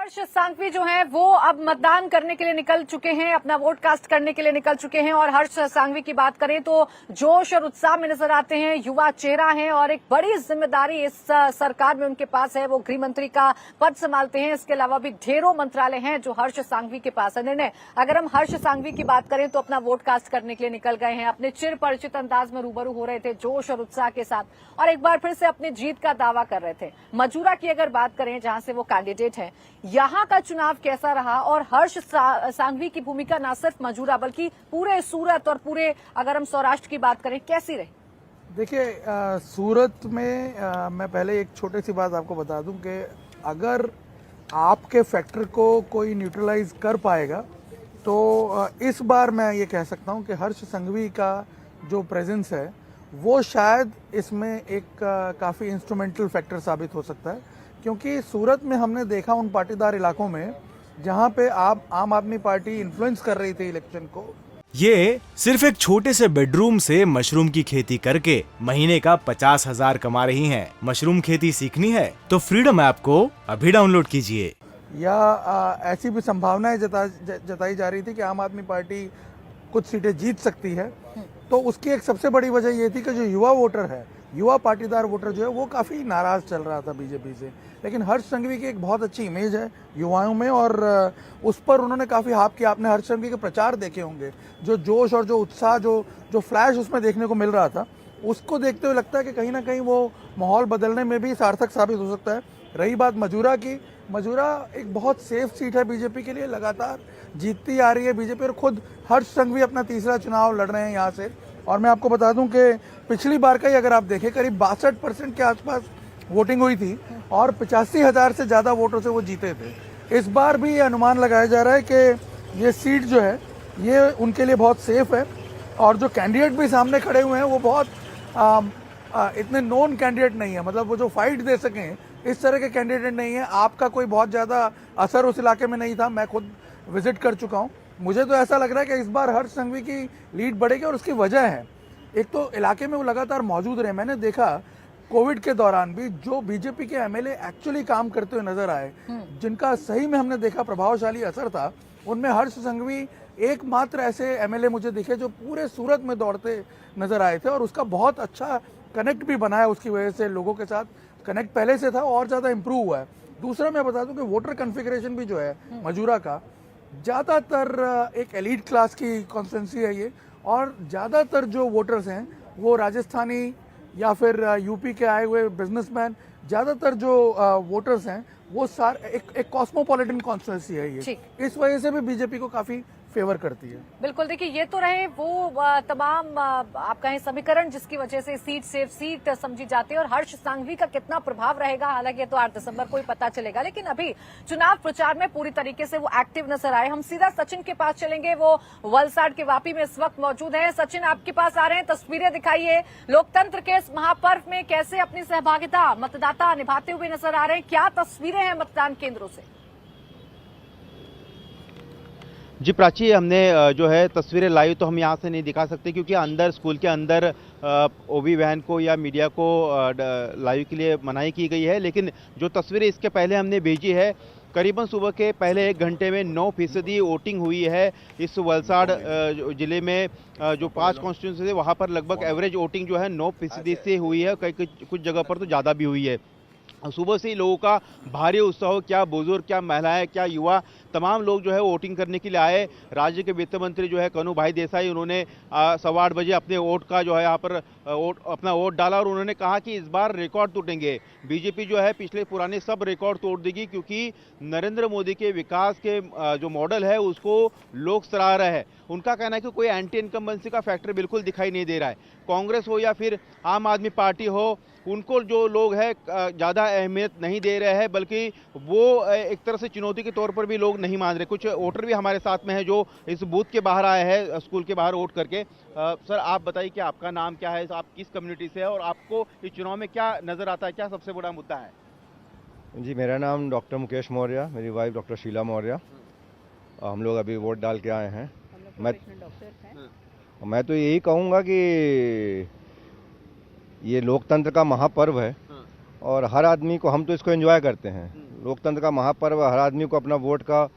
हर्ष सांघवी जो हैं वो अब मतदान करने के लिए निकल चुके हैं, अपना वोट कास्ट करने के लिए निकल चुके हैं। और हर्ष सांघवी की बात करें तो जोश और उत्साह में नजर आते हैं, युवा चेहरा हैं और एक बड़ी जिम्मेदारी इस सरकार में उनके पास है। वो गृह मंत्री का पद संभालते हैं। इसके अलावा भी ढेरों मंत्रालय हैं जो हर्ष सांघवी के पास है। निर्णय अगर हम हर्ष सांघवी की बात करें तो अपना वोट कास्ट करने के लिए निकल गए हैं, अपने चिर परिचित अंदाज में रूबरू हो रहे थे, जोश और उत्साह के साथ, और एक बार फिर से अपनी जीत का दावा कर रहे थे। मजूरा की अगर बात करें जहां से वो कैंडिडेट है, यहां का चुनाव कैसा रहा और हर्ष सांघवी की भूमिका न सिर्फ मजूरा बल्कि पूरे सूरत और पूरे अगर हम सौराष्ट्र की बात करें कैसी रही? देखिए, सूरत में मैं पहले एक छोटी सी बात आपको बता दूं कि अगर आपके फैक्टर को कोई न्यूट्रलाइज कर पाएगा तो इस बार मैं ये कह सकता हूं कि हर्ष सांघवी का जो प्रेजेंस है वो शायद इसमें एक काफ़ी इंस्ट्रूमेंटल फैक्टर साबित हो सकता है। क्योंकि सूरत में हमने देखा उन पाटीदार इलाकों में जहां पे आम आदमी पार्टी इन्फ्लुएंस कर रही थी इलेक्शन को। ये सिर्फ एक छोटे से बेडरूम से मशरूम की खेती करके महीने का 50,000 कमा रही हैं। मशरूम खेती सीखनी है तो फ्रीडम ऐप को अभी डाउनलोड कीजिए। या ऐसी भी संभावनाएं जताई जा रही थी कि आम आदमी पार्टी कुछ सीटें जीत सकती है। तो उसकी एक सबसे बड़ी वजह ये थी कि जो युवा वोटर है, युवा पाटीदार वोटर जो है वो काफ़ी नाराज चल रहा था बीजेपी से। लेकिन हर्ष सांघवी की एक बहुत अच्छी इमेज है युवाओं में और उस पर उन्होंने काफ़ी हाथ किया। आपने हर्ष सांघवी के प्रचार देखे होंगे, जो जोश और जो उत्साह जो फ्लैश उसमें देखने को मिल रहा था, उसको देखते हुए लगता है कि कहीं ना कहीं वो माहौल बदलने में भी सार्थक साबित हो सकता है। रही बात मजूरा की, मजूरा एक बहुत सेफ सीट है बीजेपी के लिए, लगातार जीतती आ रही है बीजेपी और खुद हर्ष सांघवी अपना तीसरा चुनाव लड़ रहे हैं यहाँ से। और मैं आपको बता दूं कि पिछली बार का ही अगर आप देखें करीब 62% के आसपास वोटिंग हुई थी और 85,000 से ज़्यादा वोटों से वो जीते थे। इस बार भी ये अनुमान लगाया जा रहा है कि ये सीट जो है ये उनके लिए बहुत सेफ है। और जो कैंडिडेट भी सामने खड़े हुए हैं वो बहुत इतने नोन कैंडिडेट नहीं है, मतलब वो जो फाइट दे सकें इस तरह के कैंडिडेट नहीं है। आपका कोई बहुत ज़्यादा असर उस इलाके में नहीं था, मैं खुद विजिट कर चुका हूँ। मुझे तो ऐसा लग रहा है कि इस बार हर्ष सांघवी की लीड बढ़ेगी और उसकी वजह है, एक तो इलाके में वो लगातार मौजूद रहे। मैंने देखा कोविड के दौरान भी जो बीजेपी के एमएलए एक्चुअली काम करते हुए नजर आए, जिनका सही में हमने देखा प्रभावशाली असर था, उनमें हर्ष सांघवी एकमात्र ऐसे एमएलए मुझे दिखे जो पूरे सूरत में दौड़ते नजर आए थे। और उसका बहुत अच्छा कनेक्ट भी बना है, उसकी वजह से लोगों के साथ कनेक्ट पहले से था और ज़्यादा इम्प्रूव हुआ है। दूसरा मैं बता दूं कि वोटर कन्फिगरेशन भी जो है मजूरा का, ज़्यादातर एक एलीट क्लास की कॉन्स्टिट्यूंसी है ये, और ज़्यादातर जो वोटर्स हैं वो राजस्थानी या फिर यूपी के आए हुए बिजनेसमैन, ज़्यादातर जो वोटर्स हैं वो एक कॉस्मोपॉलिटन कॉन्स्टिट्यूंसी है ये। इस वजह से भी बीजेपी को काफ़ी फेवर करती है। बिल्कुल, देखिए ये तो रहे वो तमाम आप कहें समीकरण जिसकी वजह से सीट सेफ सीट समझी जाती है और हर्ष सांघवी का कितना प्रभाव रहेगा, हालांकि ये तो 8 दिसंबर को ही पता चलेगा। लेकिन अभी चुनाव प्रचार में पूरी तरीके से वो एक्टिव नजर आए। हम सीधा सचिन के पास चलेंगे, वो वलसाड के वापी में इस वक्त मौजूद है। सचिन, आपके पास आ रहे हैं, तस्वीरें दिखाइए। लोकतंत्र के इस महापर्व में कैसे अपनी सहभागिता मतदाता निभाते हुए नजर आ रहे हैं, क्या तस्वीरें हैं मतदान केंद्रों से? जी प्राची, हमने जो है तस्वीरें लाइव तो हम यहाँ से नहीं दिखा सकते क्योंकि अंदर स्कूल के अंदर ओबी वैन को या मीडिया को लाइव के लिए मनाही की गई है। लेकिन जो तस्वीरें इसके पहले हमने भेजी है, करीबन सुबह के पहले 1 घंटे में 9% वोटिंग हुई है इस वलसाड जिले में। जो 5 कॉन्स्टिट्यूंसी है वहाँ पर लगभग एवरेज वोटिंग जो है 9% से हुई है, कुछ जगह पर तो ज़्यादा भी हुई है। सुबह से ही लोगों का भारी उत्साह, क्या बुजुर्ग, क्या महिलाएं, क्या युवा, तमाम लोग जो है वोटिंग करने के लिए आए। राज्य के वित्त मंत्री जो है कन्हू भाई देसाई, उन्होंने 8:15 बजे अपने वोट का जो है यहाँ पर अपना वोट डाला और उन्होंने कहा कि इस बार रिकॉर्ड टूटेंगे। बीजेपी जो है पिछले पुराने सब रिकॉर्ड तोड़ देगी क्योंकि नरेंद्र मोदी के विकास के जो मॉडल है उसको लोग सराह रहे हैं। उनका कहना है कि कोई एंटी इनकम्बेंसी का फैक्टर बिल्कुल दिखाई नहीं दे रहा है। कांग्रेस हो या फिर आम आदमी पार्टी हो, उनको जो लोग है ज़्यादा अहमियत नहीं दे रहे हैं, बल्कि वो एक तरह से चुनौती के तौर पर भी लोग नहीं मान रहे। कुछ वोटर भी हमारे साथ में है जो इस बूथ के बाहर आए हैं, स्कूल के बाहर वोट करके। सर, आप बताइए कि आपका नाम क्या है, आप किस कम्युनिटी से है और आपको इस चुनाव में क्या नज़र आता है, क्या सबसे बड़ा मुद्दा है? जी, मेरा नाम डॉक्टर मुकेश मौर्य, मेरी वाइफ डॉक्टर शीला मौर्य। हम लोग अभी वोट डाल के आए हैं। मैं तो यही कहूँगा कि ये लोकतंत्र का महापर्व है और हर आदमी को, हम तो इसको एंजॉय करते हैं, लोकतंत्र का महापर्व, हर आदमी को अपना वोट का।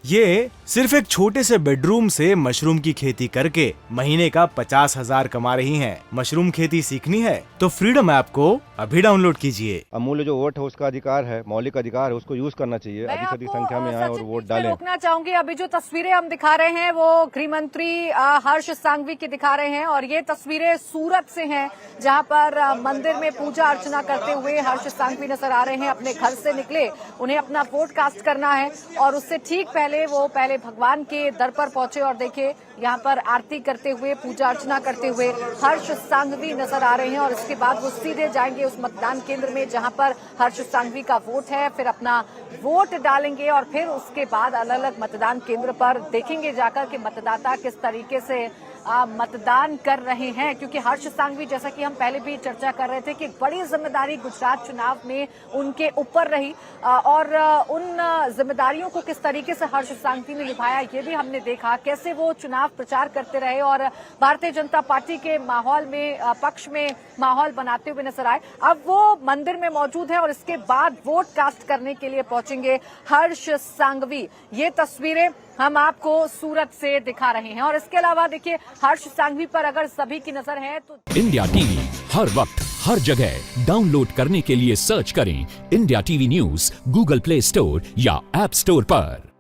ये सिर्फ एक छोटे से बेडरूम से मशरूम की खेती करके महीने का 50,000 कमा रही हैं। मशरूम खेती सीखनी है तो फ्रीडम ऐप को अभी डाउनलोड कीजिए। अमूल्य जो वोट है उसका अधिकार है, मौलिक अधिकार है, उसको यूज करना चाहिए। मैं अधिक से अधिक आपको, संख्या में आए और सचिन, वोट बीच में डालें। रोकना चाहूंगी। अभी जो तस्वीरें हम दिखा रहे हैं वो गृह मंत्री हर्ष सांघवी की दिखा रहे हैं और ये तस्वीरें सूरत से हैं जहां पर मंदिर में पूजा अर्चना करते हुए हर्ष सांघवी नजर आ रहे हैं। अपने घर से निकले, उन्हें अपना वोट कास्ट करना है और उससे ठीक पहले वो पहले भगवान के दर पर पहुंचे और देखे यहाँ पर आरती करते हुए, पूजा अर्चना करते हुए हर्ष सांघवी नजर आ रहे हैं और इसके बाद वो सीधे जाएंगे उस मतदान केंद्र में जहां पर हर्ष सांघवी का वोट है। फिर अपना वोट डालेंगे और फिर उसके बाद अलग अलग मतदान केंद्र पर देखेंगे जाकर कि मतदाता किस तरीके से मतदान कर रहे हैं, क्योंकि हर्ष सांघवी, जैसा कि हम पहले भी चर्चा कर रहे थे, कि बड़ी जिम्मेदारी गुजरात चुनाव में उनके ऊपर रही और उन जिम्मेदारियों को किस तरीके से हर्ष सांघवी ने निभाया ये भी हमने देखा। कैसे वो चुनाव प्रचार करते रहे और भारतीय जनता पार्टी के माहौल में, पक्ष में माहौल बनाते हुए नजर आए। अब वो मंदिर में मौजूद है और इसके बाद वोट कास्ट करने के लिए पहुंचेंगे हर्ष सांघवी। ये तस्वीरें हम आपको सूरत से दिखा रहे हैं और इसके अलावा देखिए हर्ष सांघवी पर अगर सभी की नजर है तो इंडिया टीवी हर वक्त हर जगह डाउनलोड करने के लिए सर्च करें India TV news Google play store या ऐप स्टोर पर।